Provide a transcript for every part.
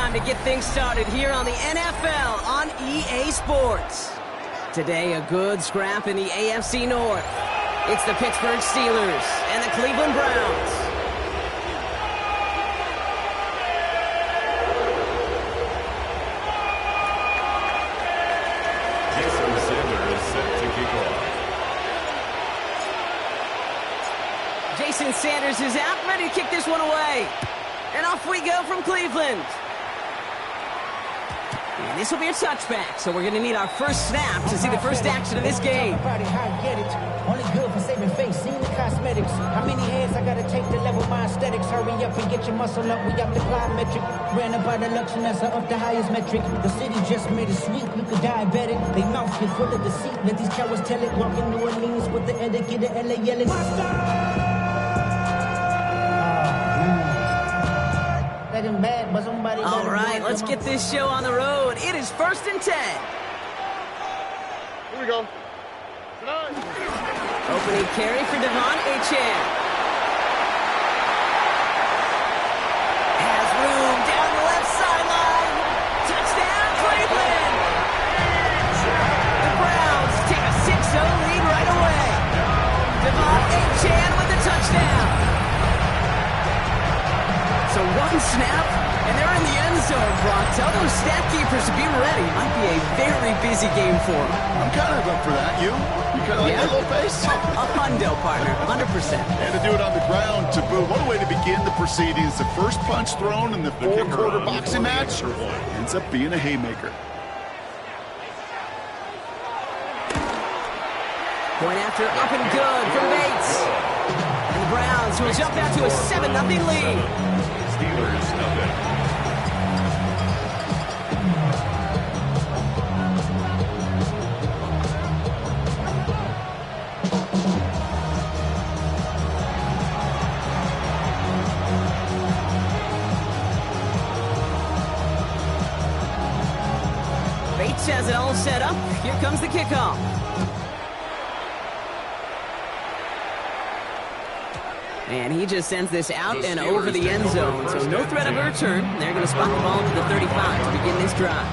time to get things started here on the NFL on EA Sports. Today, a good scrap in the AFC North. It's the Pittsburgh Steelers and the Cleveland Browns. Jason Sanders is set to kick off. Jason Sanders is out, ready to kick this one away. And off we go from Cleveland. And this will be a touchback, so we're going to need our first snap to see the first action of this game. Only good for saving face, seen the cosmetics. How many hands I gotta take to level my aesthetics? Hurry up and get your muscle up, we up the plyometric. Ran up by the luxury, that's up the highest metric. The city just made it sweet, you could diabetic. They mouth get full of deceit, let these cowards tell it. Walking New Orleans with the etiquette, the LA yelling. All right, let's get this show on the road. It is 1st and 10. Here we go. Opening carry for Devon Achane. Has room down the left sideline. Touchdown, Cleveland. The Browns take a 6-0 lead right away. Devon Achane with the touchdown. So one snap, and they're in the end zone, Brock. Tell those stat keepers to be ready. Might be a very busy game for them. I'm kind of up for that. You kind of like that little pace? A hundo, partner, 100%. And to do it on the ground to boot. What a way to begin the proceedings. The first punch thrown in the four-quarter boxing match ends up being a haymaker. Point after up and good from Bates. And the Browns will jump out to a 7-0 lead. Steelers nothing. Bates has it all set up. Here comes the kickoff. And he just sends this out and over the end zone, so no threat of a return. They're going to spot the ball to the 35 to begin this drive.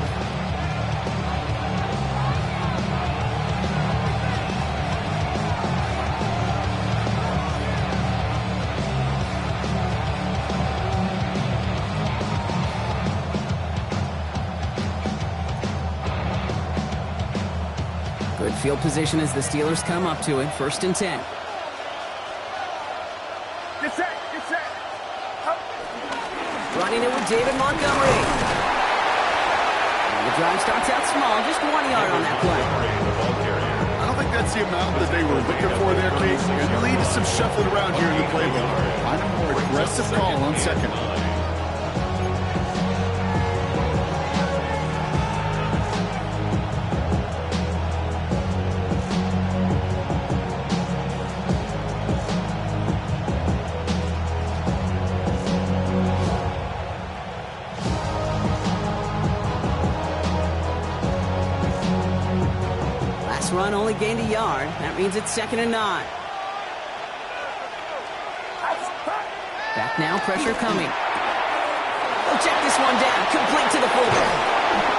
Good field position as the Steelers come up to it, 1st and 10. Running it with David Montgomery. And the drive starts out small, just 1 yard on that play. I don't think that's the amount that they were looking for there, Case. Good lead to some shuffling around here in the playbook. Find a more aggressive call on second. Run only gained a yard. That means it's 2nd and 9. Back now, pressure coming. They'll check this one down, complete to the fullback.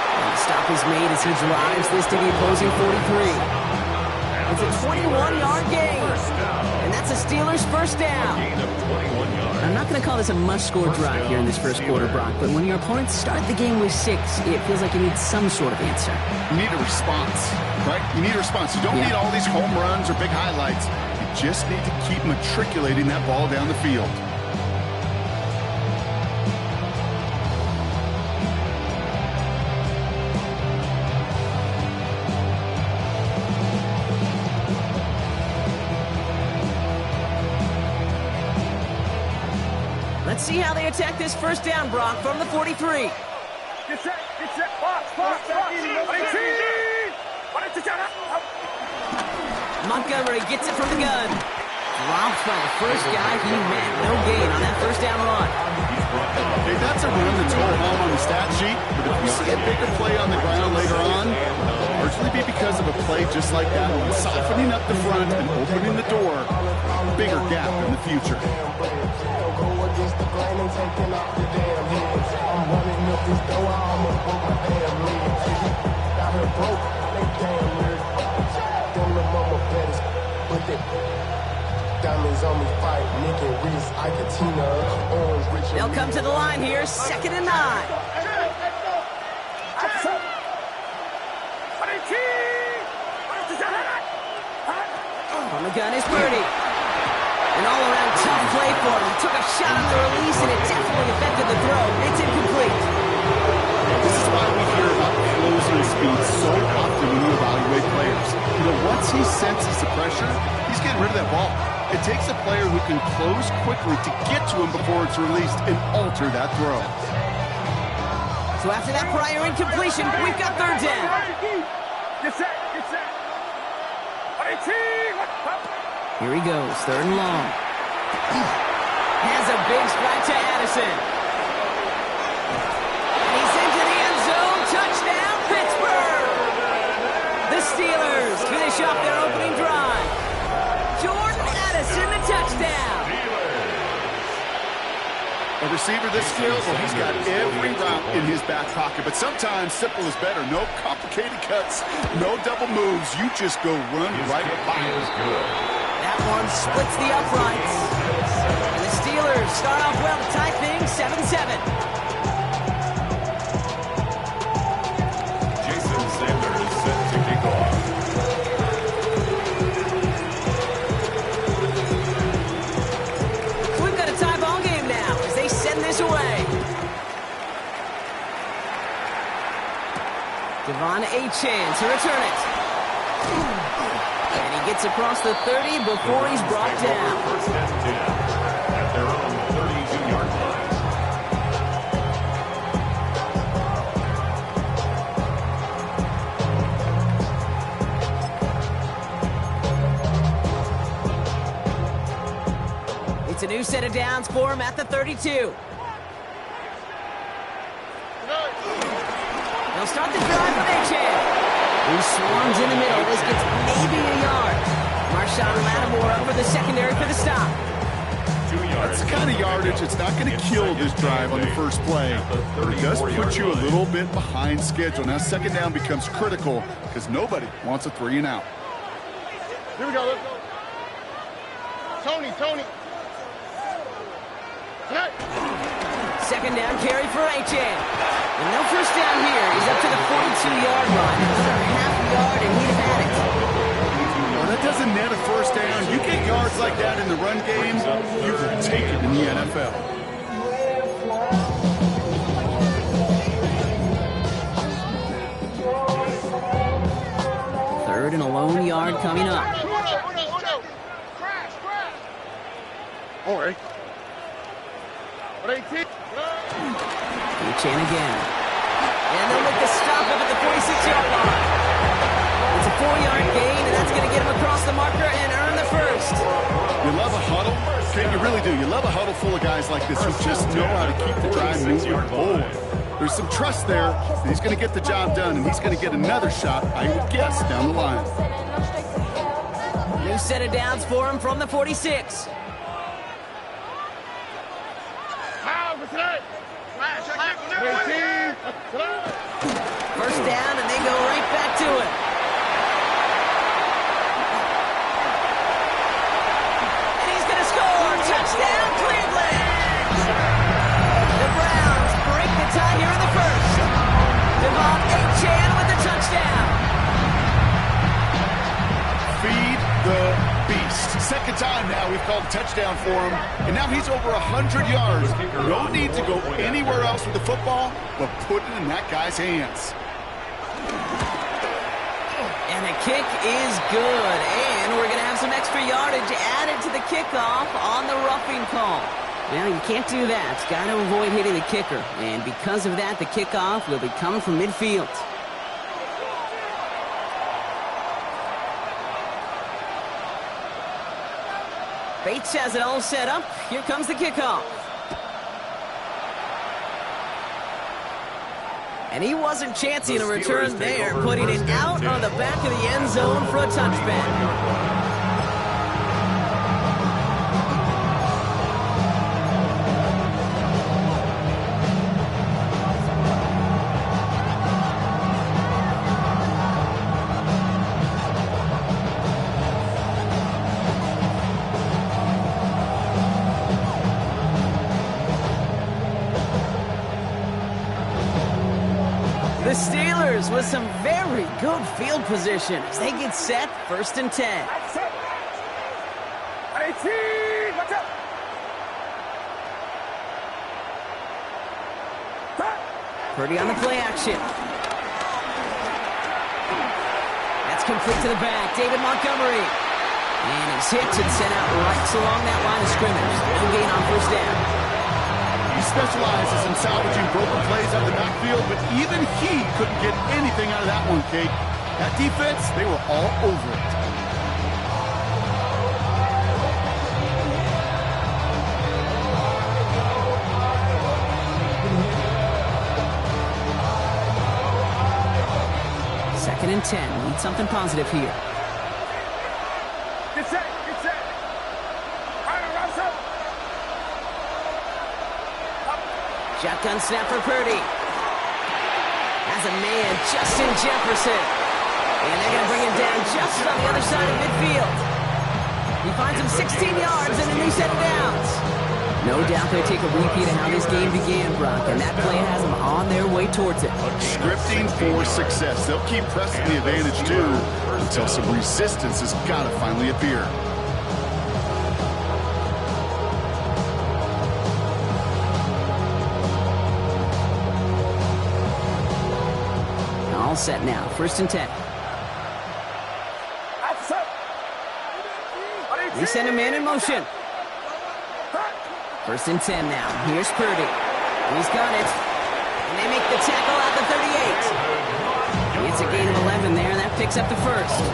And the stop is made as he drives this to the opposing 43. It's a 21-yard gain. And that's a Steelers first down. I'm not going to call this a must-score drive here in this first quarter, Brock, but when your opponents start the game with 6, it feels like you need some sort of answer. You need a response, right? You need a response. You don't need all these home runs or big highlights. You just need to keep matriculating that ball down the field. Let's see how they attack this first down, Brock, from the 43. Get set, box. Montgomery gets it from the gun. Dropped by the first guy he met. No gain on that first down run. Hey, that's a run that's going home on the stat sheet, but if you see a bigger play on the ground later on, it'll largely be because of a play just like that one, softening up the front and opening the door. Bigger gap in the future. Against the grain and taking off the damn heads. I'm running up this Diamonds on me fight, Nick and Reese, Iketina, Orange, Rich. They'll come to the line here, 2nd and 9. On the gun is Purdy. An all-around tough play for him. He took a shot on the release, and it definitely affected the throw. It's incomplete. This is why we hear about closing speed so often when you evaluate players. You know, once he senses the pressure, he's getting rid of that ball. It takes a player who can close quickly to get to him before it's released and alter that throw. So after that prior incompletion, we've got 3rd down. Get set, get set. Here he goes, 3rd and long. Has a big strike to Addison. And he's into the end zone. Touchdown, Pittsburgh! The Steelers finish off their opening drive. Jordan Addison, the touchdown. A receiver this skilled, well, he's got every route in his back pocket. But sometimes simple is better. No complicated cuts, no double moves. You just go run right by him. That one splits the uprights. And the Steelers start off well to tie things 7-7. Jason Sanders set to kick off. We've got a tie ball game now as they send this away. Devon Achane to return it. And he gets across the 30 before he's brought down. 1st and 10 at their own 32-yard line. It's a new set of downs for him at the 32. They'll start the drive with Achane. He swarms in the middle. This gets maybe a yard. Marshawn Lattimore over the secondary for the stop. 2 yards. That's the kind of yardage that's not going to kill this drive on the first play. But it does put you a little bit behind schedule. Now 2nd down becomes critical because nobody wants a 3 and out. Here we go, let's go. Tony. 2nd down carry for Achane. And no 1st down here. He's up to the 42-yard line. Another half yard, and he'd have had it. Well, that doesn't net a 1st down. You get yards like that in the run game, you can take it in the NFL. Third and a lone yard coming up. Crash. All right. Achane again. And they'll make the stop up at the 46-yard line. It's a 4-yard gain, and that's going to get him across the marker and earn the 1st. You love a huddle? Okay, you really do. You love a huddle full of guys like this who just know how to keep the drive moving forward. There's some trust there. He's going to get the job done, and he's going to get another shot, I would guess, down the line. New set of downs for him from the 46. First down, and they go right back to it. And he's going to score. Touchdown, Cleveland! The Browns break the tie here in the 1st. Devon Achane with the touchdown. Feed the beast. 2nd time now we've called a touchdown for him, and now he's over 100 yards. No need to go anywhere else with the football, but put it in that guy's hands. And the kick is good, and we're going to have some extra yardage added to the kickoff on the roughing call. Well, you can't do that. Got to avoid hitting the kicker, and because of that, the kickoff will be coming from midfield. Bates has it all set up. Here comes the kickoff. And he wasn't chancing a return there, putting it out on the back of the end zone for a touchback. The Steelers with some very good field position as they get set, 1st and 10. 18, watch out! Purdy on the play action. That's complete to the back. David Montgomery. And he's hit and sent out right along that line of scrimmage. No gain on 1st down. He specializes in salvaging broken plays out of the backfield, but even he couldn't get anything out of that one, Kate. That defense, they were all over it. Second and 10. Need something positive here. Get set, get set! Rouse up! Shotgun snap for Purdy. Has a man, Justin Jefferson. And they're going to bring him down just on the other side of midfield. He finds him 16 yards and a new set of downs. No doubt they'll take a repeat of how this game began, Brock, and that play has them on their way towards it. Scripting for success. They'll keep pressing the advantage, too, until some resistance has got to finally appear. All set now, 1st and 10. They send a man in motion. 1st and 10 now. Here's Purdy. He's got it. And they make the tackle at the 38. It's a gain of 11 there, and that picks up the 1st.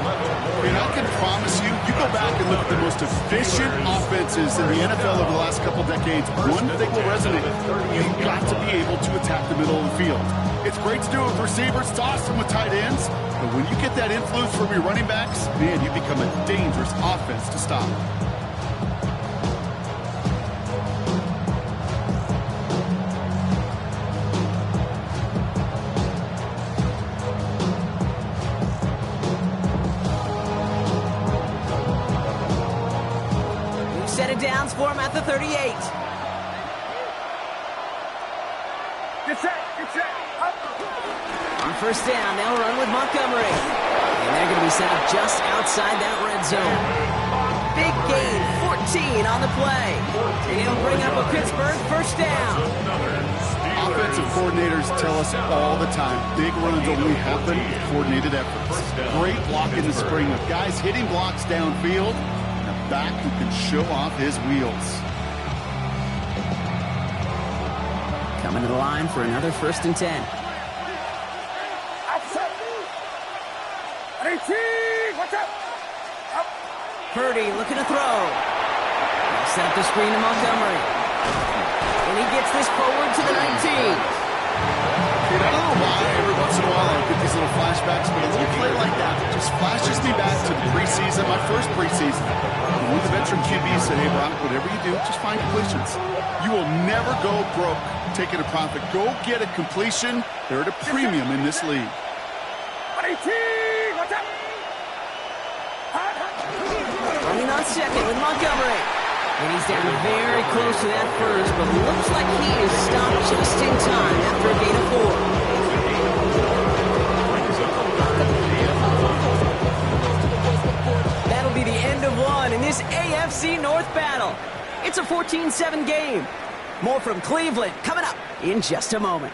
And I can promise you, you go back and look at the most efficient offenses in the NFL over the last couple decades, one thing will resonate. You've got to be able to attack the middle of the field. It's great to do it with receivers, toss them with tight ends, but when you get that influence from your running backs, man, you become a dangerous offense to stop. Set it downs for him at the 38. Get set, get set! Up. On 1st down, they'll run with Montgomery. And they're going to be set up just outside that red zone. Big gain, 14 on the play. And it'll bring up a Pittsburgh 1st down. Offensive coordinators tell us all the time, big runs only happen with coordinated efforts. Great block in the spring with guys hitting blocks downfield. Back who can show off his wheels. Coming to the line for another 1st and 10. Outside. 18, watch out! Up. Purdy looking to throw. They'll set up the screen to Montgomery. And he gets this forward to the 19. Dude, I don't know why every once in a while I get these little flashbacks, but a little play like that just flashes me back to the preseason, my first preseason. When the veteran QB said, hey, Brock, whatever you do, just find completions. You will never go broke taking a profit. Go get a completion. They're at a premium in this league. 18, watch out! Running on 2nd with Montgomery. And he's down very close to that 1st, but looks like he is stopped just in time after a gain of 4. That'll be the end of one in this AFC North battle. It's a 14-7 game. More from Cleveland coming up in just a moment.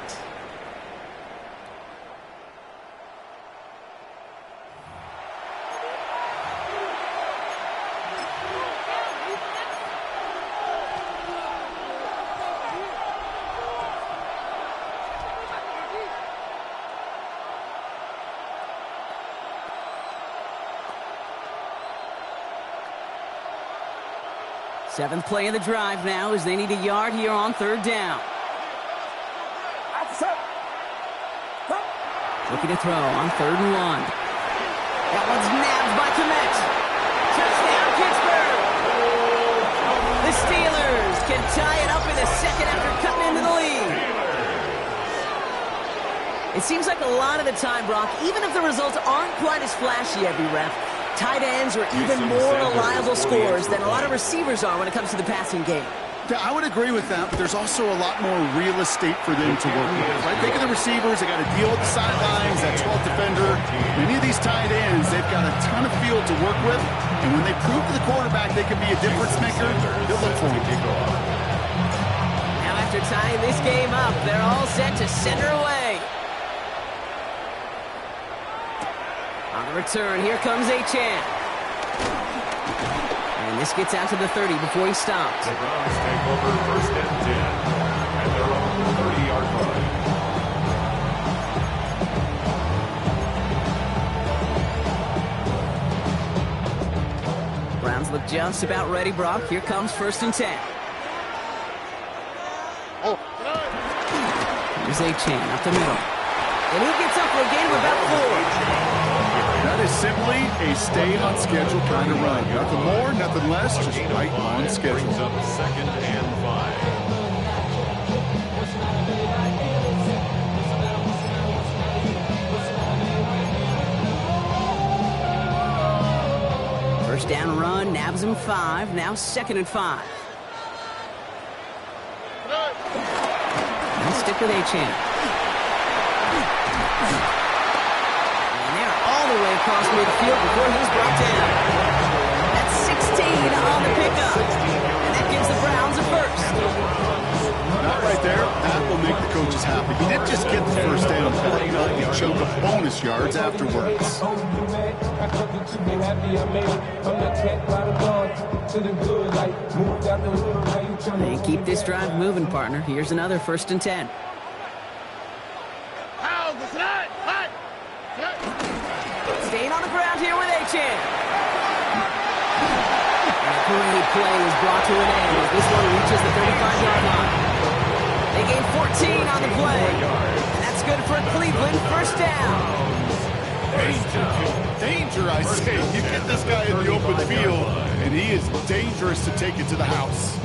Seventh play of the drive now as they need a yard here on 3rd down. Looking to throw on 3rd and 1. That one's nabbed by Komet. Touchdown, Pittsburgh! The Steelers can tie it up in a second after cutting into the lead. It seems like a lot of the time, Brock, even if the results aren't quite as flashy every rep, tight ends are even more reliable scorers than a lot of receivers are when it comes to the passing game. Yeah, I would agree with that, but there's also a lot more real estate for them to work with. Right? Think of the receivers. They got to deal with the sidelines, that 12th defender. Many of these tight ends, they've got a ton of field to work with, and when they prove to the quarterback they can be a difference maker, they'll look for him. Now after tying this game up, they're all set to send her away. On the return, here comes Achane. And this gets out to the 30 before he stops. The Browns take over 1st and 10 at their own 30-yard line. Browns look just about ready, Brock. Here comes 1st and 10. Here's Achane up the middle. And he gets up for a gain of about 4. That is simply a stay-on-schedule kind of run. Nothing more, nothing less, just right on schedule. Brings up 2nd and 5. First down run, nabs him 5. Now 2nd and 5. Let's stick with Achane. All the way across midfield before he's brought down. That's 16 on the pickup. And that gives the Browns a first. Not right there. That will make the coaches happy. He didn't just get the first down, but he got a chunk of bonus yards afterwards. They keep this drive moving, partner. Here's another 1st and 10. Staying on the ground here with Achane. And a great play is brought to an end as this one reaches the 35-yard line. They gain 14 on the play. And that's good for Cleveland. 1st down. Danger, I say. You get this guy in the open field, and he is dangerous to take it to the house.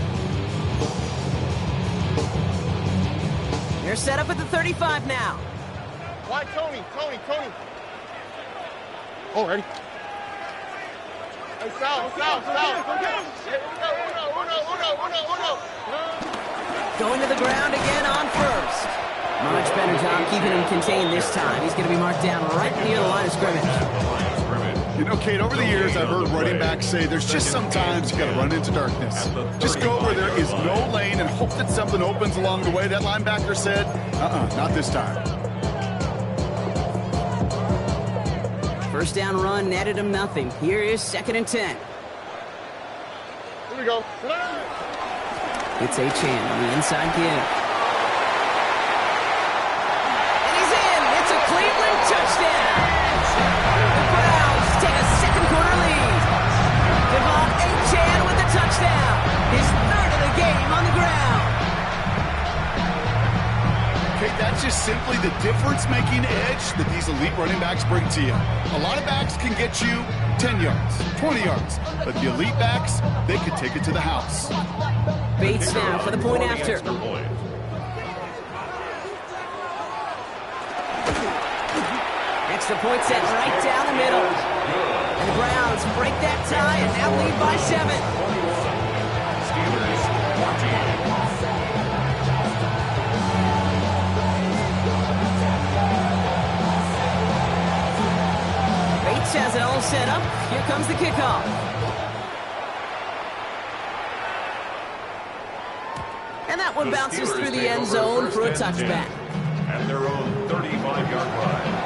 They're set up at the 35 now. Why, Tony? Oh, ready? Hey, Sal. Going to the ground again on 1st. Much better job keeping him contained this time. He's going to be marked down right near the line of scrimmage. You know, Kate, over the years, I've heard running backs say there's just sometimes you got to run into darkness. Just go where there is no lane and hope that something opens along the way. That linebacker said, not this time. First down run netted him nothing. Here is 2nd and 10. Here we go. It's Achane on the inside give. And he's in. It's a Cleveland touchdown. The Browns take a second quarter lead. Devon Achane with the touchdown. His 3rd of the game on the ground. Okay, that's just simply the difference-making edge that these elite running backs bring to you. A lot of backs can get you 10 yards, 20 yards, but the elite backs, they can take it to the house. Bates now for the point after. Extra point set right down the middle. And the Browns break that tie and now lead by 7. Steelers 14. Has it all set up. Here comes the kickoff. And that one bounces through the end zone for a touchback. At their own 35-yard line.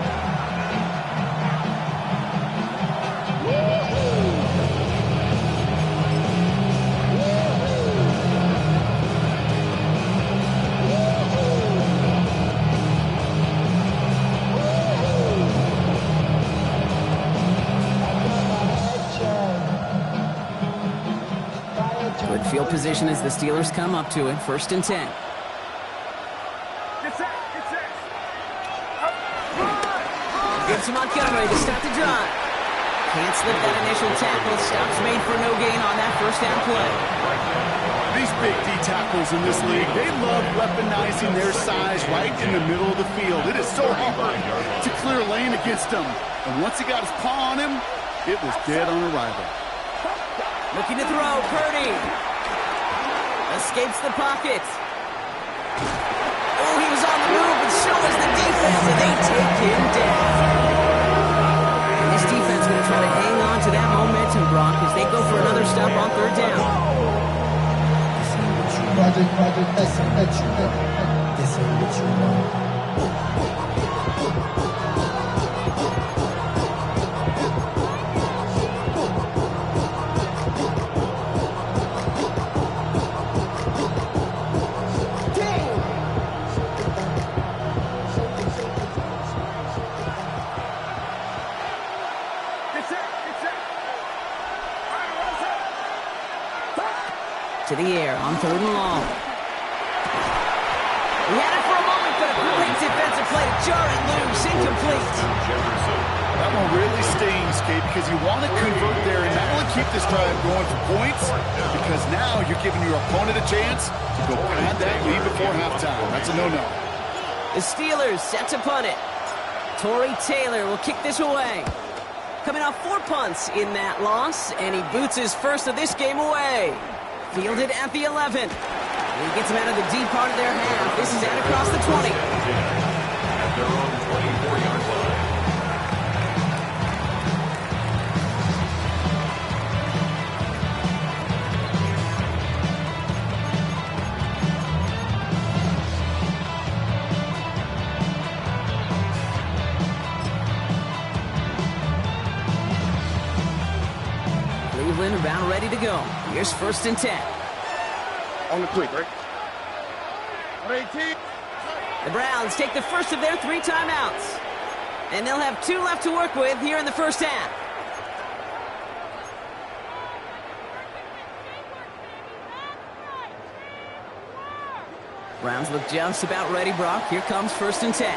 Good field position as the Steelers come up to it. 1st and 10. Gives to Montgomery to start the drive. Can't slip that initial tackle. Stops made for no gain on that 1st down play. These big D tackles in this league, they love weaponizing their size right in the middle of the field. It is so hard to clear lane against them. And once he got his paw on him, it was dead on arrival. Looking to throw, Purdy. A escapes the pocket. Oh, he was on the move, but so was the defense, and they take him down. And this defense is going to try to hang on to that momentum, Brock, as they go for another stop on third down. Project, this ain't what you want. To the air on third and long. He had it for a moment, but a great defensive play to jar it loose, incomplete. That one really stings, Kate, because you want to convert there and not only keep this drive going for points, because now you're giving your opponent a chance to go pad that lead before halftime. That's a no-no. The Steelers set to punt it. Torrey Taylor will kick this away. Coming off 4 punts in that loss, and he boots his first of this game away. Fielded at the 11. He gets him out of the deep part of their half. This is out across the 20. At their own 24-yard line. Cleveland about ready to go. Here's 1st and 10. On the quick, right? 18. The Browns take the first of their 3 timeouts. And they'll have 2 left to work with here in the first half. Browns look just about ready, Brock. Here comes 1st and 10.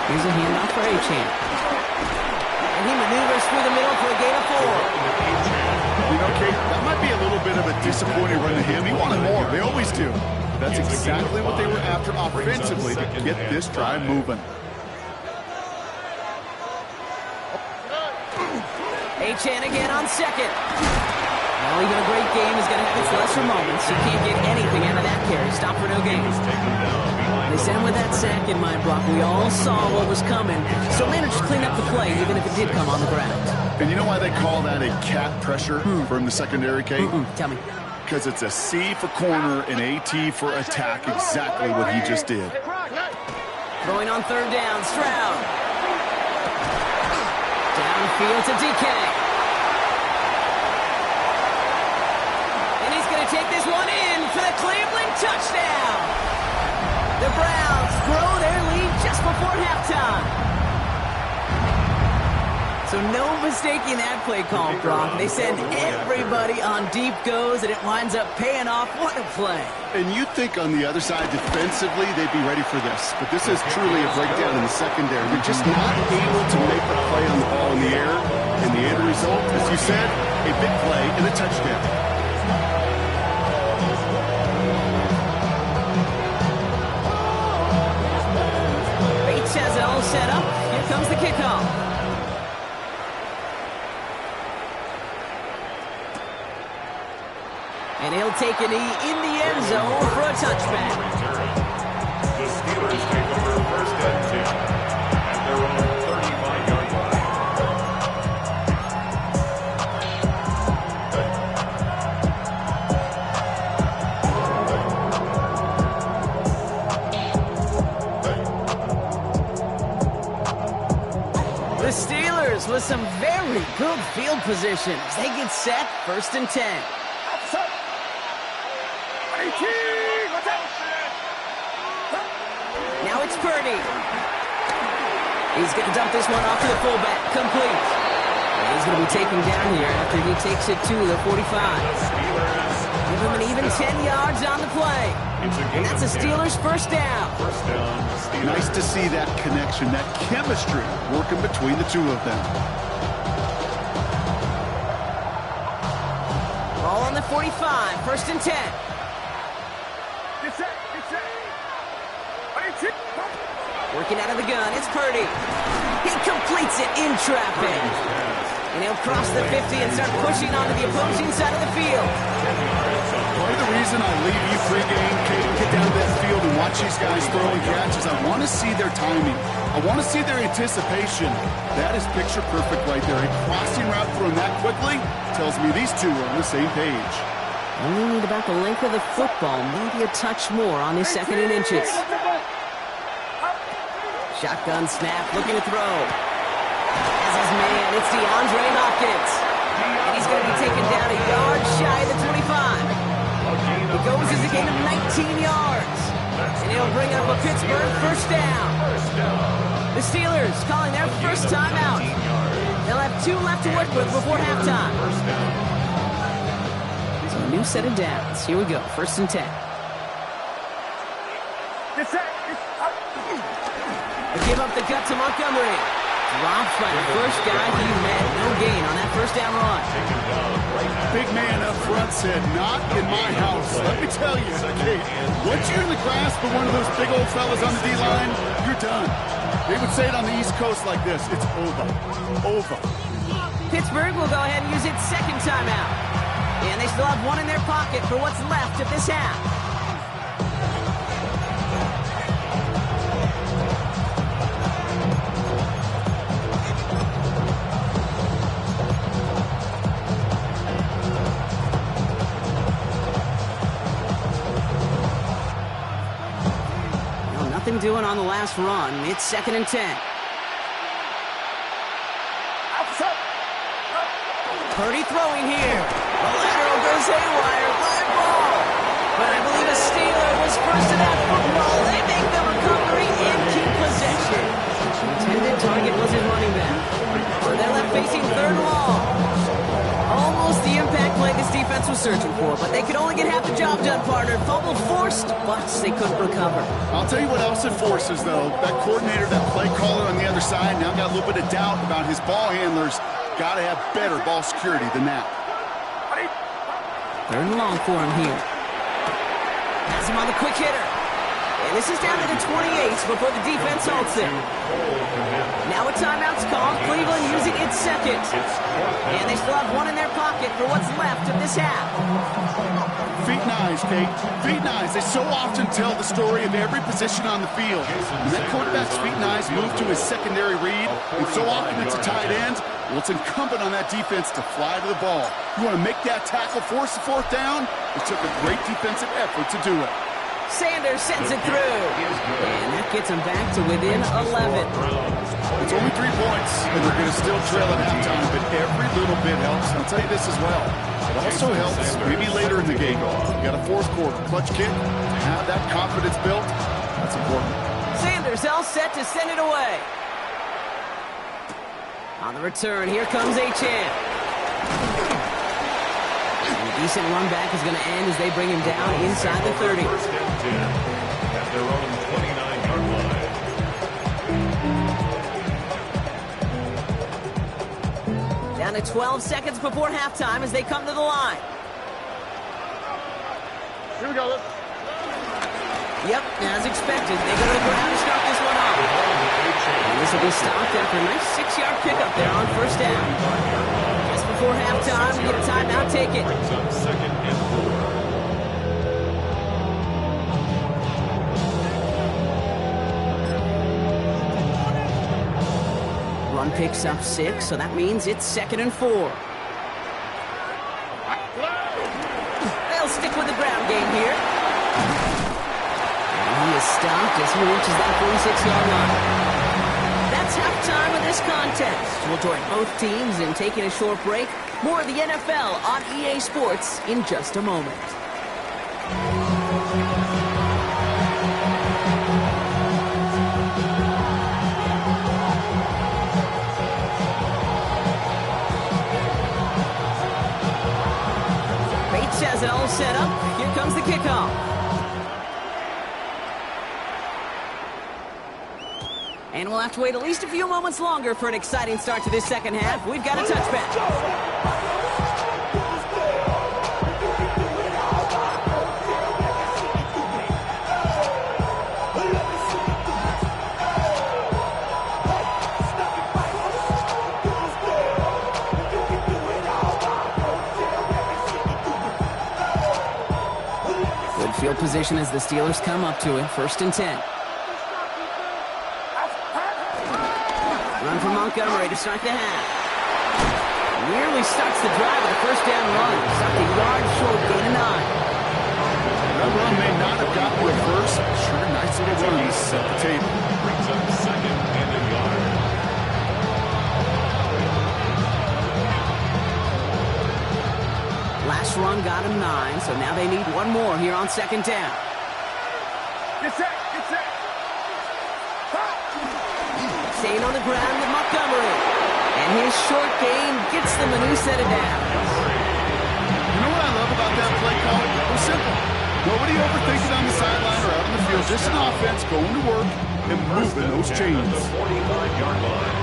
Here's a handoff for Achane. And he maneuvers through the middle for a gain of 4. You know, Kate, that might be a little bit of a disappointing run to him. He wanted more. They always do. But that's exactly what they were after offensively to get this drive moving. Achane again on 2nd. Well, even a great game is going to have its lesser moments. You can't get anything out of that carry. Stop for no gain. They sent with that sack in mind, Brock. We all saw what was coming, so managed to clean up the play, even if it did come on the ground. And you know why they call that a cat pressure from the secondary, Kate? Tell me. Because it's a C for corner and AT for attack, exactly what he just did. Throwing on 3rd down, Stroud. Downfield to DK. And he's going to take this one in for the Cleveland touchdown. The Browns grow their lead just before halftime. So no mistaking that play call, Brock. They send everybody on deep goes, and it winds up paying off. What a play. And you think on the other side, defensively, they'd be ready for this. But this is truly a breakdown in the secondary. They're just not able to make a play on the ball in the air. And the end result, as you said, a big play and a touchdown. Bates has it all set up. Here comes the kickoff. And he'll take a knee in the end zone for a touchback. The Steelers take over 1st and 10 at their own 35-yard line. The Steelers with some very good field position as they get set, 1st and 10. Now it's Purdy. He's going to dump this one off to the fullback. Complete. And he's going to be taken down here after he takes it to the 45. Give him an even 10 yards on the play. And that's a Steelers first down. Nice to see that connection, that chemistry working between the two of them. Ball on the 45, 1st and 10. Working out of the gun, it's Purdy. He completes it in traffic. And he'll cross the 50 and start pushing onto the opposing side of the field. Part of the reason I leave you pregame, Kate, get down to that field and watch these guys throw and catch is I want to see their timing. I want to see their anticipation. That is picture perfect right there. A crossing route thrown that quickly tells me these two are on the same page. Only need about the length of the football, maybe a touch more on his 2nd and inches. Shotgun snap, looking to throw. As his man, it's DeAndre Hopkins. And he's going to be taken down a yard shy of the 25. It goes as a gain of 19 yards. And it'll bring up a Pittsburgh first down. The Steelers calling their first timeout. They'll have 2 left to work with before halftime. So a new set of downs. Here we go, 1st and 10. Give up the gut to Montgomery. Drops by the first guy he met. No gain on that first down run. Big man up front said, not in my house. Let me tell you, Kate, once you're in the grasp of one of those big old fellas on the D-line, you're done. They would say it on the East Coast like this. It's over. Over. Pittsburgh will go ahead and use its 2nd timeout. And they still have 1 in their pocket for what's left of this half. Nothing doing on the last run. It's 2nd and 10. Purdy throwing here. The lateral goes haywire. Live ball. But I believe a Steeler was first to that football. They make the recovery and keep possession. The intended target was his running back. So they're left facing 3rd and long. Almost the impact play this defense was searching for, but they could only get half the job done, partner. Fumble forced, but they couldn't recover. I'll tell you what else it forces, though. That coordinator, that play caller on the other side, now got a little bit of doubt about his ball handlers. Got to have better ball security than that. 3rd and long for him here. Has him on the quick hitter. And this is down to the 28 before the defense halts it. Now a timeout's called. Cleveland using its 2nd. And they still have 1 in their pocket for what's left of this half. Feet and eyes, Kate. Feet and eyes. They so often tell the story of every position on the field. When that quarterback's feet and eyes move to his secondary read, and so often it's a tight end, well, it's incumbent on that defense to fly to the ball. You want to make that tackle, force the 4th down? It took a great defensive effort to do it. Sanders sends it through. And that gets him back to within 11. It's only 3 points, and they're going to still trail at halftime, but every little bit helps. And I'll tell you this as well. It also helps maybe later in the game. You got a 4th quarter clutch kick. To have that confidence built, that's important. Sanders all set to send it away. On the return, here comes Achane. And a decent run back is going to end as they bring him down inside the 30. 1st and 10 at their own 29-yard line. Down to 12 seconds before halftime as they come to the line. Here we go. Yep, as expected, they go to the ground to start this one off. And this will be stopped after a nice 6-yard pickup there on 1st down. Just before halftime, we get a timeout, take it. Brings up 2nd and 4. Run picks up 6, so that means it's 2nd and 4. They'll stick with the ground game here. He is stopped as he reaches that 46-yard line. That's halftime of this contest. We'll join both teams in taking a short break. More of the NFL on EA Sports in just a moment. Bates has it all set up. Here comes the kickoff. And we'll have to wait at least a few moments longer for an exciting start to this 2nd half. We've got a touchback. position as the Steelers come up to it. 1st and 10. Run from Montgomery to start the half. Nearly starts the drive with a 1st down run. Stopped a yard short, gain of 9. That run may not have gotten to a first. Sure, nice little run to set the table. Brings up 2nd and a yard. Last run got him 9, so now they need one more here on 2nd down. Get set, get set. Staying on the ground with Montgomery. And his short gain gets them a new set of downs. You know what I love about that play call? It was simple. Nobody overthinking on the sideline or out on the field. Just an offense going to work and moving those chains. The 45-yard line.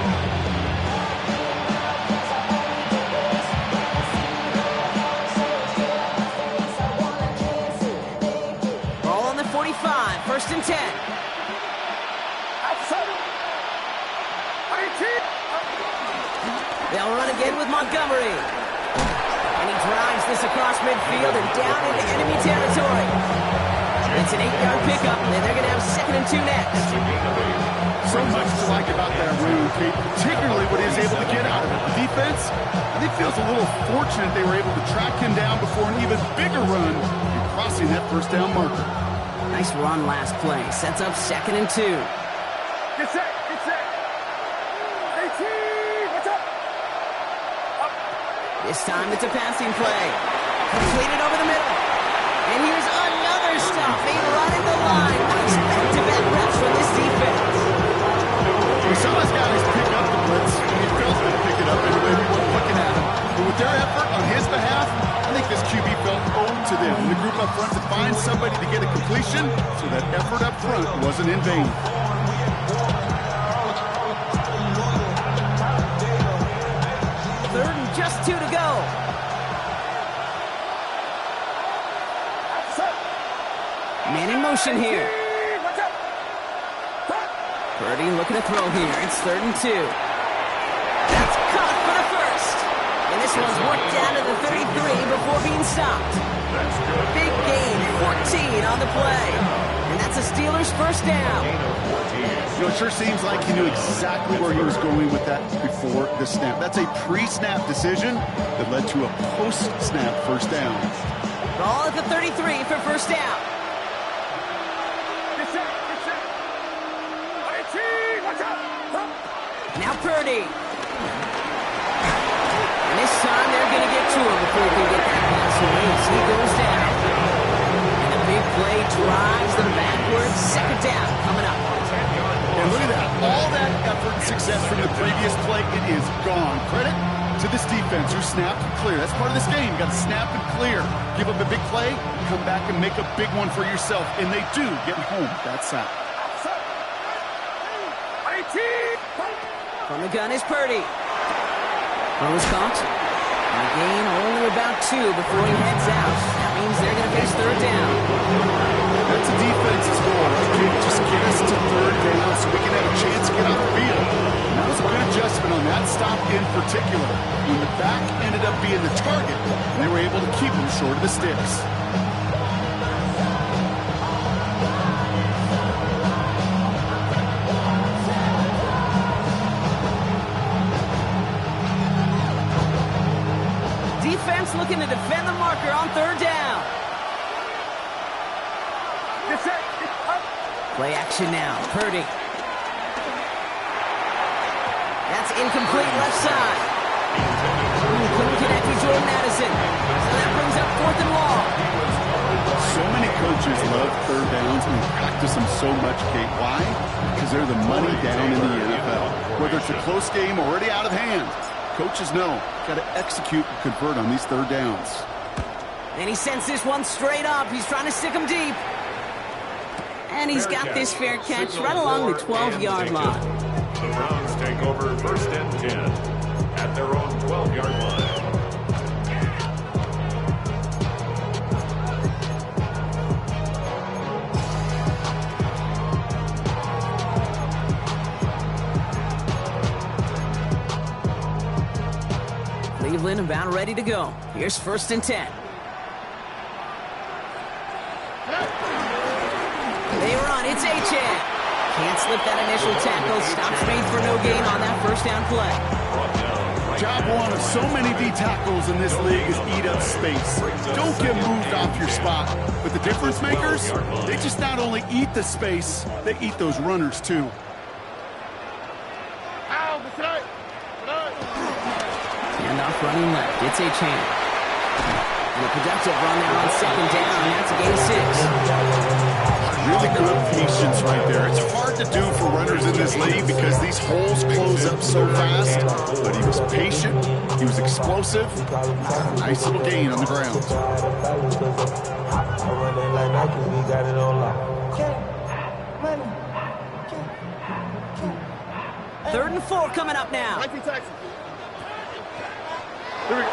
Ball on the 45, 1st and 10. They'll run again with Montgomery. And he drives this across midfield and down into enemy territory. It's an 8-yard pickup, and they're going to have 2nd and 2 next. So much to like about that run, Kate, particularly what he was able to get out of it. The defense, I think, feels a little fortunate they were able to track him down before an even bigger run and crossing that 1st down marker. Nice run last play. Sets up 2nd and 2. Get set, get set. 18, what's up? This time it's a passing play. Completed over the middle. And here's another stop made right at the line. Nice back-to-back reps from this defense. We saw those guys pick up the blitz. He felt them pick it up anyway. We weren't looking at him. But with their effort on his behalf, I think this QB felt owed to them. And the group up front to find somebody to get a completion, so that effort up front wasn't in vain. Third and just 2 to go. Man in motion here. Purdy looking to throw here. It's 3rd and 2. That's caught for the 1st. And this one's worked down to the 33 before being stopped. Big gain, 14 on the play. And that's a Steelers 1st down. You know, it sure seems like he knew exactly where he was going with that before the snap. That's a pre-snap decision that led to a post-snap 1st down. Ball at the 33 for 1st down. Now Purdy. And this time they're going to get to him before he can get that pass away. So he goes down. And a big play drives them backwards. 2nd down coming up. And look at that. All that effort and success from the previous play, it is gone. Credit to this defense who snapped and clear. That's part of this game. You got to snap and clear. Give up a big play, come back and make a big one for yourself. And they do get home that sack. From the gun is Purdy. Throws caught. And a gain only about 2 before he heads out. That means they're going to face 3rd down. That's a defense's goal. Just get us to 3rd down so we can have a chance to get off the field. And that was a good adjustment on that stop in particular. When the back ended up being the target, they were able to keep him short of the sticks. Defense looking to defend the marker on 3rd down. Play action now. Purdy. That's incomplete left side. Couldn't connect with Jordan Addison. So that brings up 4th and long. So many coaches love 3rd downs and practice them so much, Kate. Why? Because they're the money down in the NFL. Whether it's a close game or already out of hand, coaches know, got to execute and convert on these 3rd downs. And he sends this one straight up. He's trying to stick him deep. And he's got this fair catch right along the 12-yard line. The Browns take over 1st and 10 at their own 12-yard line. Cleveland about ready to go. Here's 1st and 10. They run. It's Achan. Can't slip that initial tackle. Stops made for no gain on that first down play. Job one of so many D tackles in this league is eat up space. Don't get moved off your spot. But the difference makers, they just not only eat the space, they eat those runners too. Handoff running left. It's Achan. And a productive run there on second down. That's a gain of 6. Really good patience right there. It's hard to do for runners in this league because these holes close up so fast. But he was patient. He was explosive. Nice little gain on the ground. Third and 4 coming up now. Here we go.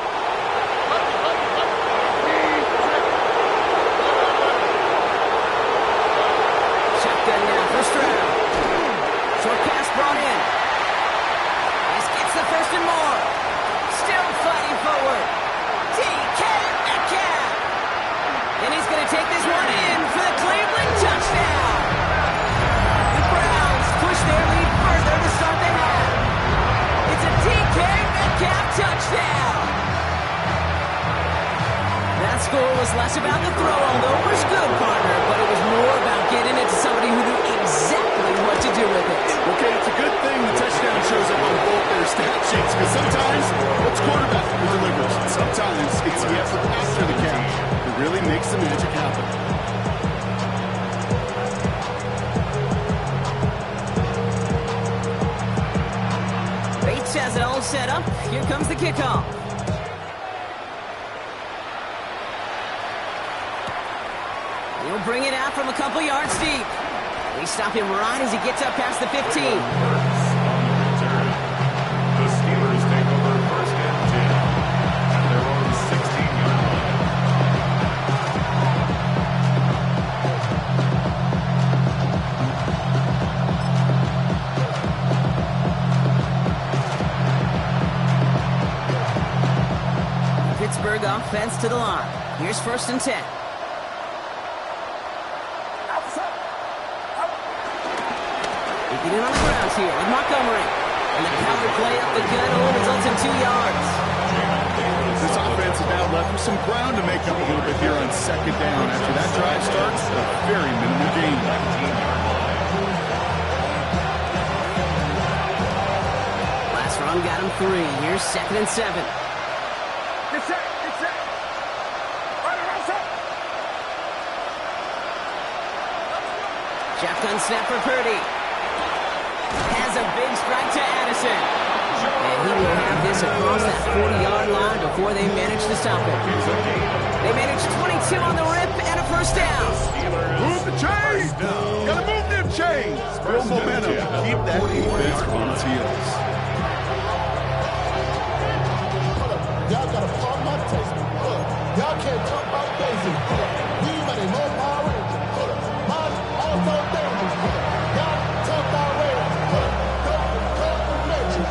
Shotgun now, first round. Short pass brought in. This gets the first and more. Still fighting forward. DK Metcalf. And he's going to take this one in for the Cleveland touchdown. The Browns push their lead further to start the half. It's a DK Metcalf touchdown. That score was less about the throw, although it was good, partner, but it was more about getting it to somebody who knew exactly what to do with it. Okay, it's a good thing the touchdown shows up on both their stat sheets because sometimes it's quarterback who delivers. Sometimes it's the effort after the catch that really makes the magic happen. Bates has it all set up. Here comes the kickoff. He'll bring it out from a couple yards deep. They stop him right as he gets up past the 15. The Steelers take over first and 10 at their own 16-yard line. Pittsburgh offense to the line. Here's first and 10. Get in on the grounds here with Montgomery. And the counter play up the gut only results in 2 yards. This offense has now left him some ground to make up a little bit here on second down. After that drive starts, a very minimal gain. Last run got him 3. Here's second and 7. Get set. Right set. Shotgun snap for Purdy. Has a big strike to Addison. And he will have this across that 40-yard line before they manage to stop it. They manage 22 on the rip and a first down. Move the chains! Gotta move them chains! Build momentum. Keep that defense on its heels. Y'all gotta pump my taste. Y'all can't talk about basic. We ready, no power. Mine also dangerous. Y'all talk about rare. Don't mention.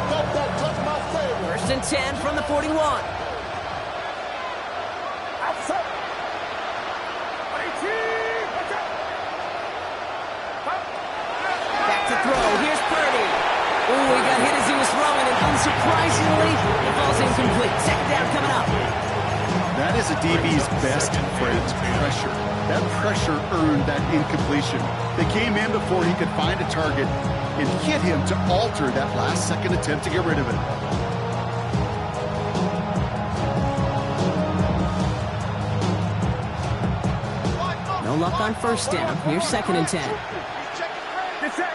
Don't that touch my savior. First and 10 from the 41. Outside. 18. Back to throw. Here's Purdy. Ooh, he got hit as he was throwing, and unsurprisingly, it falls incomplete. Second down coming up. That is a DB's best friend, pressure. That pressure earned that incompletion. They came in before he could find a target and hit him to alter that last-second attempt to get rid of it. No luck on first down. Here's second and 10. Get set.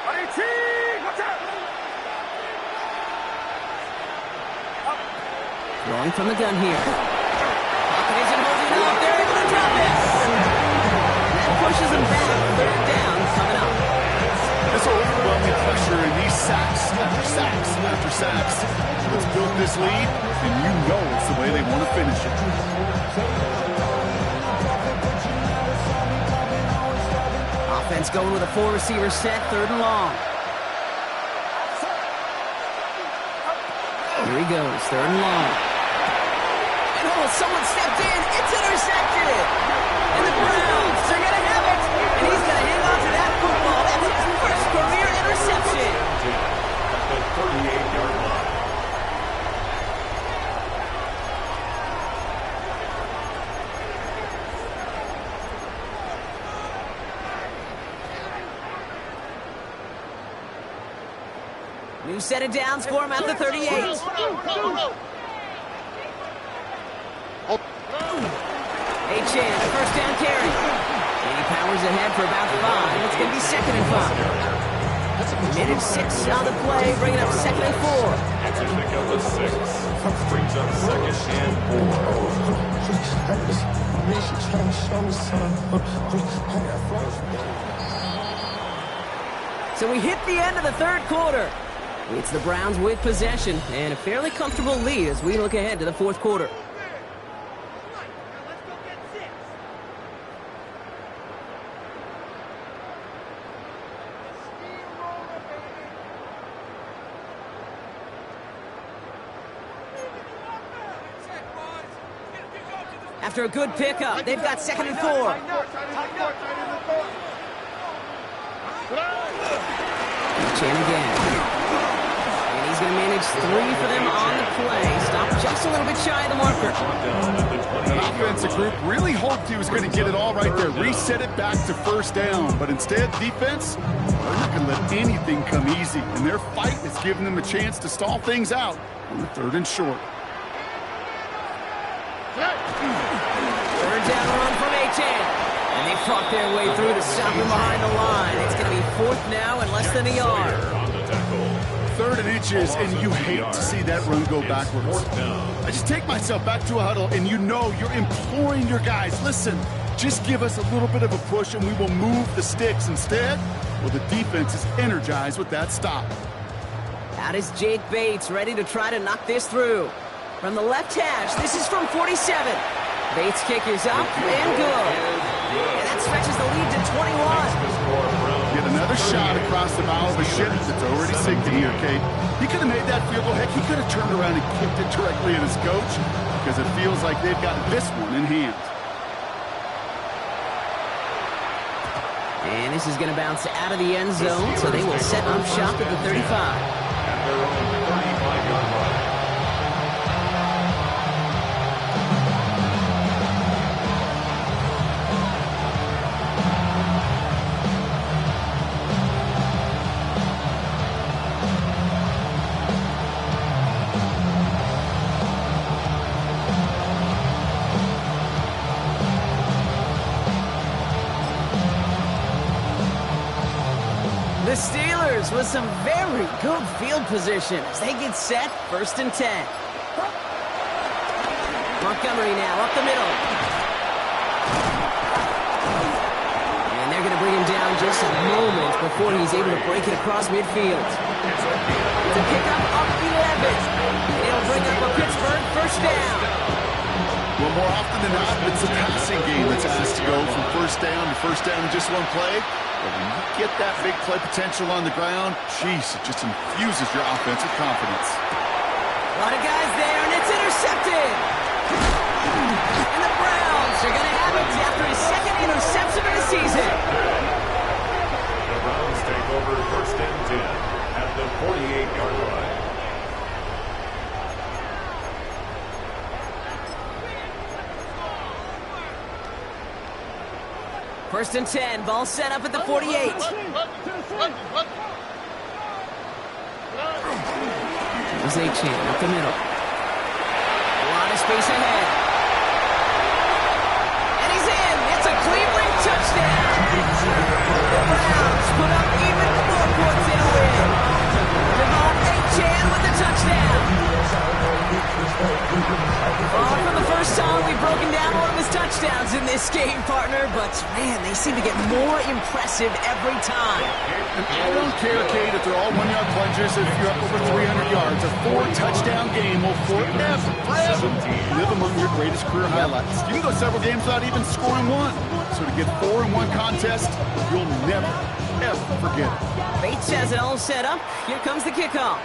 18. Watch out. Throwing from the gun here. Pocket isn't holding up. They're able to drop it. That pushes them back. Third down coming up. This overwhelming pressure and these sacks after sacks after sacks. Let's build this lead, and you know it's the way they want to finish it. Offense going with a 4-receiver set, third and long. Here he goes, third and long. And oh, someone stepped in. It's intercepted. And the Browns New set of downs for him at the 38. Achane, a first down carry. And he powers ahead for about 5. It's going to be 2nd and 5. Minute 6 on the play, bringing up 2nd and 4. It's a pick up of 6. Brings up 2nd and 4. So we hit the end of the 3rd quarter. It's the Browns with possession and a fairly comfortable lead as we look ahead to the 4th quarter. After a good pickup, they've got 2nd and 4. Chan again. And he's going to manage 3 for them on the play. Stop just a little bit shy of the marker. An offensive group really hoped he was going to get it all right there. Reset it back to 1st down. But instead, defense, they're not going to let anything come easy. And their fight is giving them a chance to stall things out on the 3rd and short. 3rd down run from Achane. And they fought their way through to stop him behind the line. It's going to be 4th now and less than a yard. 3rd and inches, and you hate to see that run go backwards. I just take myself back to a huddle, and you know you're imploring your guys, listen, just give us a little bit of a push, and we will move the sticks. Instead, well, the defense is energized with that stop. Out is Jake Bates, ready to try to knock this through. From the left hash, this is from 47. Bates' kick is up and good. And that stretches the lead to 21. Get another shot across the bow of a ship that's already sinking here, Kate. He could have made that field goal. Heck, he could have turned around and kicked it directly at his coach because it feels like they've got this one in hand. And this is going to bounce out of the end zone, so they will set up shop at the 35. At their own 35-yard line. The Steelers with some very good field position as they get set, 1st and 10. Montgomery now up the middle. And they're going to bring him down just a moment before he's able to break it across midfield. It's a pickup of 11. And it'll bring up a Pittsburgh 1st down. Well, more often than not, it's a passing game that's asked to go from 1st down to 1st down in just one play. But when you get that big play potential on the ground, geez, it just infuses your offensive confidence. A lot of guys there, and it's intercepted. And the Browns are going to have it after his 2nd interception of the season. The Browns take over 1st and 10 at the 48-yard line. First and 10, ball set up at the 48. Here's Achane up the middle. A lot of space ahead. And he's in. It's a Cleveland touchdown. The Browns put up even more points in a win. Achane with the touchdown. Oh, for the first time, we've broken down one of his touchdowns in this game, partner. But, man, they seem to get more impressive every time. And I don't care, Kate, if they're all 1-yard plungers, if you're up over 300 yards. A 4-touchdown game will forever live among your greatest career highlights. You can go several games without even scoring one. So to get 4 in one contest, you'll never, ever forget it. Bates has it all set up. Here comes the kickoff.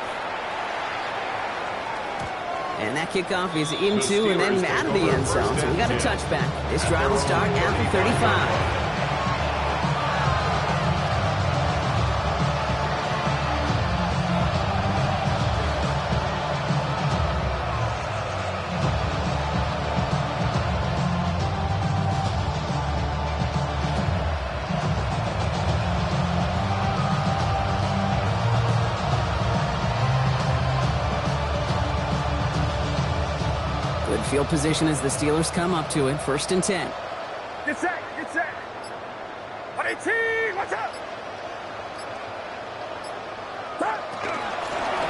And that kickoff is into and then out of the end zone. So we got a touchback. This drive will start at the 35. field position as the Steelers come up to it. 1st and 10. Get set, get set. 118, watch out.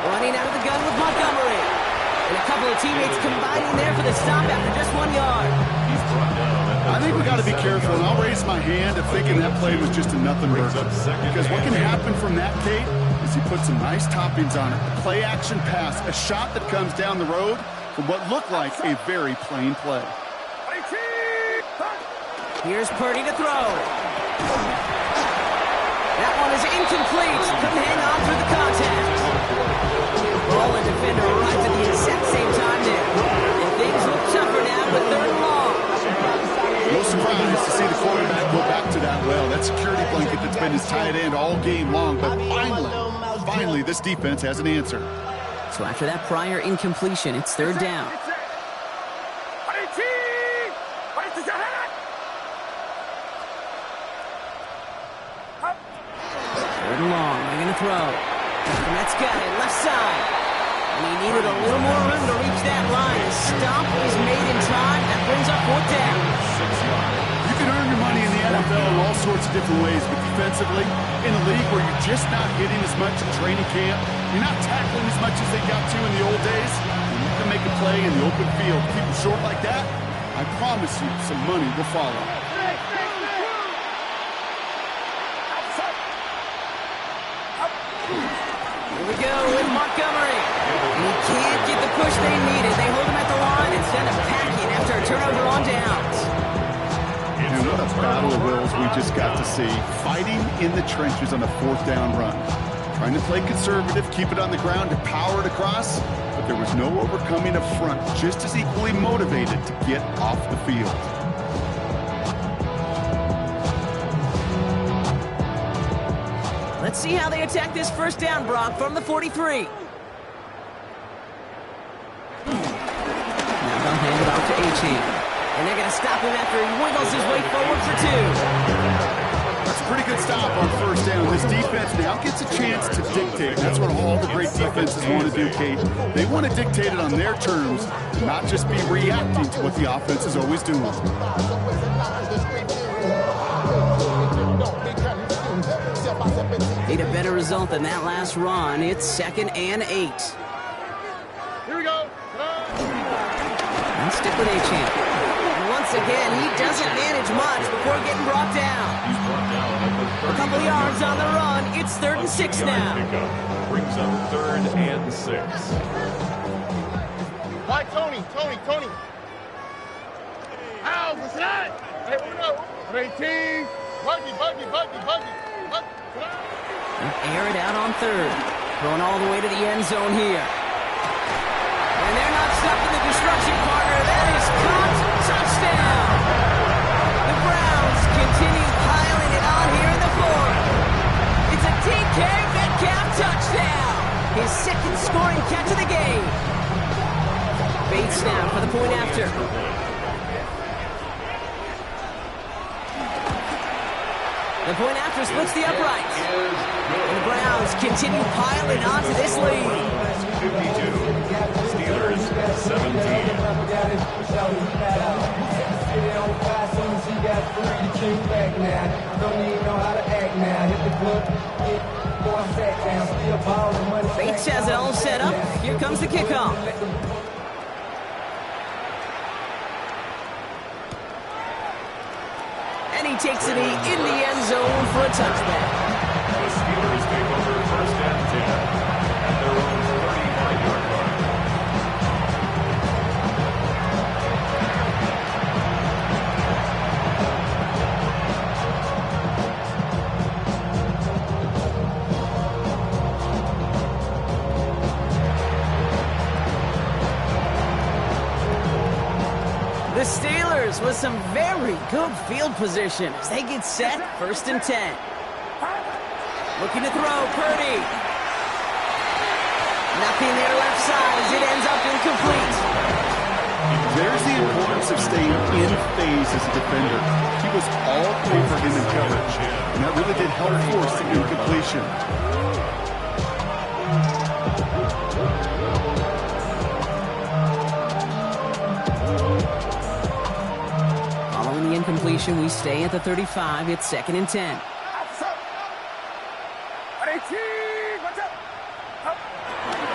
Running out of the gun with Montgomery. And a couple of teammates combining there for the stop after just 1 yard. I think we got to be careful, and I'll raise my hand if thinking that play was just a nothing burger. Because what can happen from that, Kate, is he puts some nice toppings on it. A play action pass, a shot that comes down the road from what looked like a very plain play. Here's Purdy to throw. That one is incomplete. Couldn't hang on through the contact. Ball and defender arrived at the exact same time there. And things look tougher now with 3rd and long. No surprise to see the quarterback go back to that well. That security blanket that's been his tight end all game long. But finally, this defense has an answer. So after that prior incompletion, it's 3rd down. 3rd and long. They're going to throw. And that's got it. Left side. And he needed a little more room to reach that line. A stop is made in time. That brings up 4th down. You can earn your money in the NFL in all sorts of different ways, but defensively, in a league where you're just not hitting as much in training camp, you're not tackling as much as they got to in the old days, and you can make a play in the open field. Keep them short like that, I promise you some money will follow. Here we go with Montgomery. And he can't get the push they needed. They hold him at the line and send him packing after a turnover on downs. And what a battle of wills we just got to see. Fighting in the trenches on a 4th down run. Trying to play conservative, keep it on the ground to power it across, but there was no overcoming up front, just as equally motivated to get off the field. Let's see how they attack this 1st down, Brock, from the 43. Now they'll hand it off to A-Chain. And they're going to stop him after he wiggles his way forward for 2. That's a pretty good stop on 1st down. This defense now gets a chance to dictate. That's what all the great defenses want to do, Kate. They want to dictate it on their terms, not just be reacting to what the offense is always doing. Need a better result than that last run. It's 2nd and 8. Here we go. And stick with A-Chain. And once again, he doesn't manage much before getting brought down. A couple yards on the run. It's 3rd and 6 now. Brings up 3rd and 6. Why, Tony? Ow, what's that? Hey, what up? 18. Buggy. Air it out on 3rd. Going all the way to the end zone here. And they're not stopping the destruction, partner. That is caught. Touchdown. The Browns continue piling it on here in the 4th. It's a DK Metcalf touchdown. His 2nd scoring catch of the game. Bates now for the point after. The point after splits the uprights. And the Browns continue piling onto this lead. 52. Steelers 17. Bates has it all set up. Here comes the kickoff. And he takes it in the end zone for a touchback. The Steelers take over 1st and 10 at their own 35-yard line. The Steelers with some very good field position as they get set. 1st and 10. Looking to throw, Purdy. Nothing there left side as it ends up incomplete. There's the importance of staying in phase as a defender. He was all over him in coverage, and that really did help force the incompletion. incompletion. We stay at the 35. It's 2nd and 10.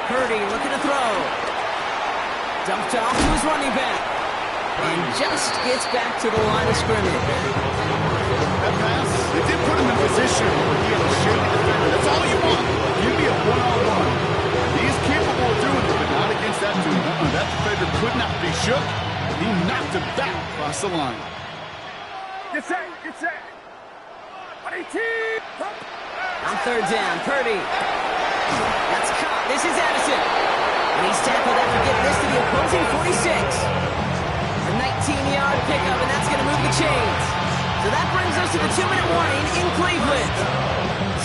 Purdy looking to throw. Dumped off to his running back. And just gets back to the line of scrimmage. That pass, it did put him in position where he had a shaky defender. That's all you want. Give me a one-on-one. He is capable of doing it, but not against that dude. That defender could not be shook. He knocked him back across the line. Get set, get set. On 3rd down, Purdy. That's caught. This is Addison. And he's tackled after getting this to the opposing 46. A 19-yard pickup, and that's going to move the chains. So that brings us to the 2-minute warning in Cleveland.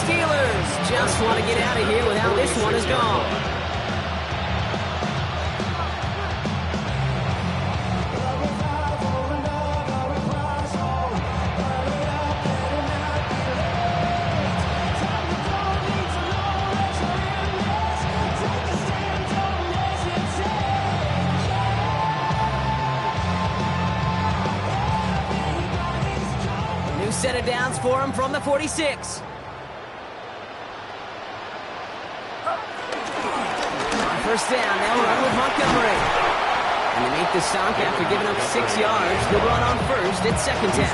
Steelers just want to get out of here with how this one is gone. Set of downs for him from the 46. First down, they'll run with Montgomery. And they make the stop after giving up 6 yards. Good run on first. It's 2nd down.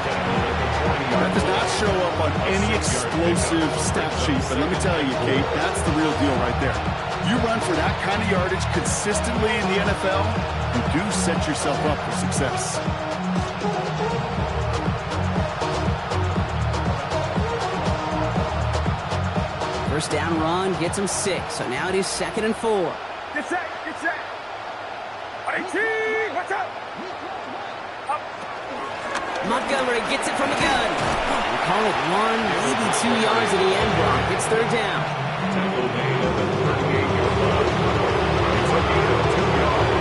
That does not show up on any explosive stat sheet, but let me tell you, Kate, that's the real deal right there. You run for that kind of yardage consistently in the NFL, you do set yourself up for success. First down run gets him 6, so now it is 2nd and 4. Get set, get set. Watch out. Montgomery gets it from the gun. We call it 1, maybe 2 yards at the end block. It's 3rd down. Tackle made at the 38-yard line. It's a gain of 2 yards.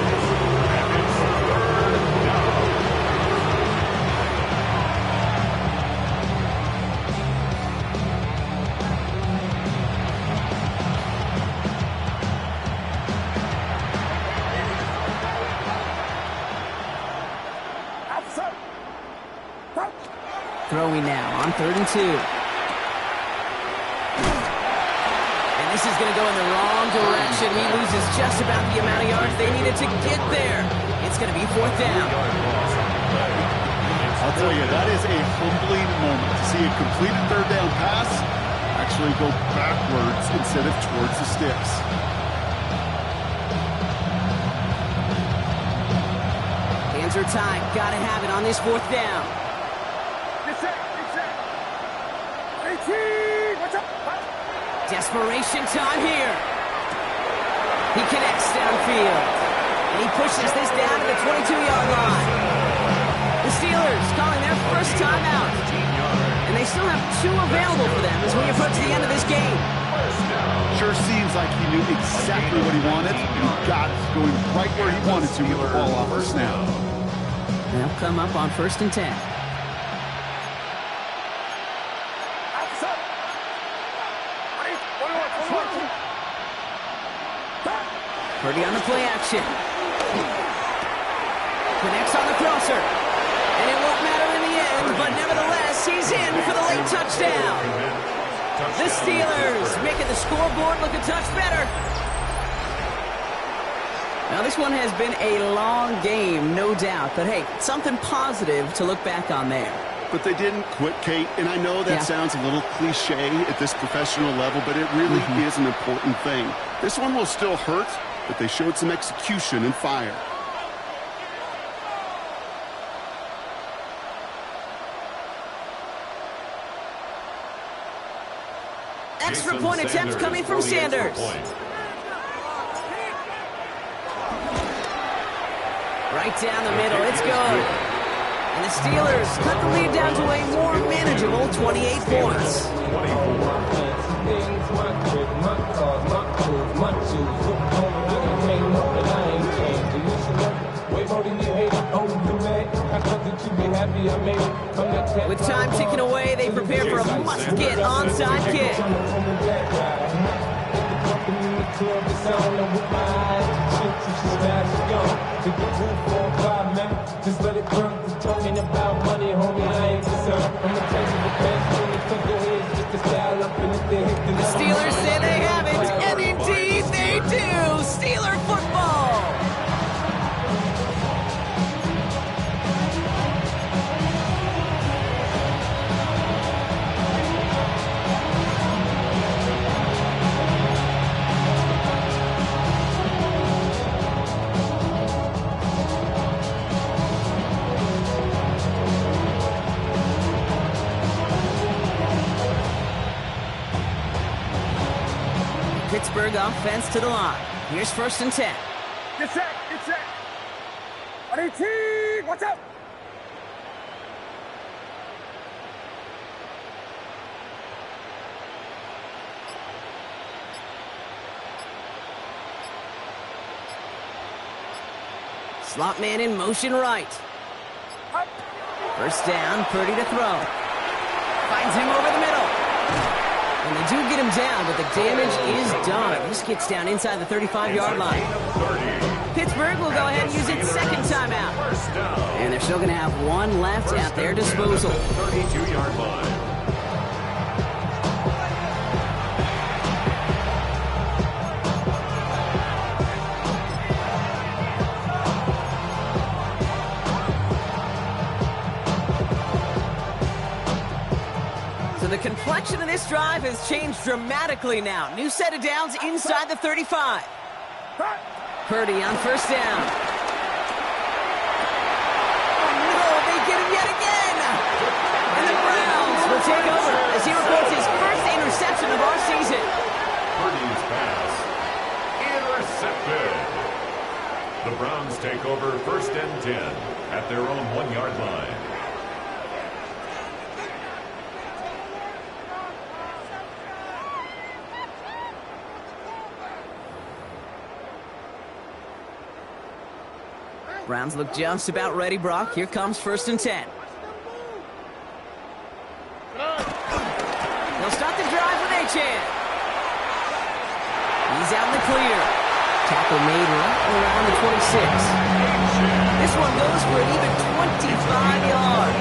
And it's 3rd down. Throwing now on 3rd and 2. And this is going to go in the wrong direction. He loses just about the amount of yards they needed to get there. It's going to be 4th down. I'll tell you, that is a humbling moment to see a completed 3rd down pass actually go backwards instead of towards the sticks. Hands are tied. Got to have it on this 4th down. Desperation time here. He connects downfield. And he pushes this down to the 22-yard line. The Steelers calling their first timeout. And they still have 2 available for them as we approach the end of this game. Sure seems like he knew exactly what he wanted, and he got it, going right where he wanted to with the ball off the snap. They'll come up on 1st and 10. Purdy on the play action. Connects on the crosser. And it won't matter in the end, but nevertheless, he's in for the late touchdown. The Steelers making the scoreboard look a touch better. Now, this one has been a long game, no doubt. But, hey, something positive to look back on there. But they didn't quit, Kate, and I know that sounds a little cliche at this professional level, but it really is an important thing. This one will still hurt, but they showed some execution and fire. Extra point attempt coming from Sanders. Right down the middle, it's good. And the Steelers cut the lead down to a more manageable 28 points. 24. With time ticking away, they prepare for a must-get onside kick. Just let it burn. talking about money, homie, I ain't concerned. I'm the place of the best, when it comes to hits, just the style up, and if they hit the Steelers say they have it, and indeed they do. Steeler football. Pittsburgh offense to the line. Here's 1st and 10. Get set, get set. 18, watch out. Slot man in motion right. 1st down, Purdy to throw. Finds him over the middle. And they do get him down, but the damage is done. This gets down inside the 35-yard line. Pittsburgh will go ahead and use its 2nd timeout. And they're still going to have one left at their disposal. 32-yard line. The complexion of this drive has changed dramatically now. New set of downs inside the 35. Purdy on 1st down. Oh no, they get him yet again. And the Browns will take over as he reports his first interception of our season. Purdy's pass intercepted. The Browns take over 1st and 10 at their own 1-yard line. Browns look just about ready, Brock. Here comes 1st and 10. They'll start the drive with Achane. He's out in the clear. Tackle made right around the 26. This one goes for an even 25 yards.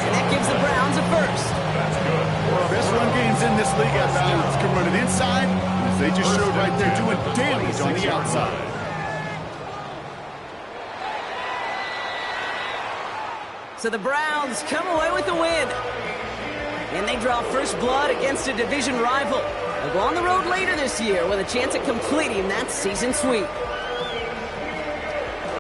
And that gives the Browns a 1st. Best run games in this league at bounds can run it inside, as they just showed right there, doing damage on the outside. So the Browns come away with the win. And they draw first blood against a division rival. They'll go on the road later this year with a chance at completing that season sweep.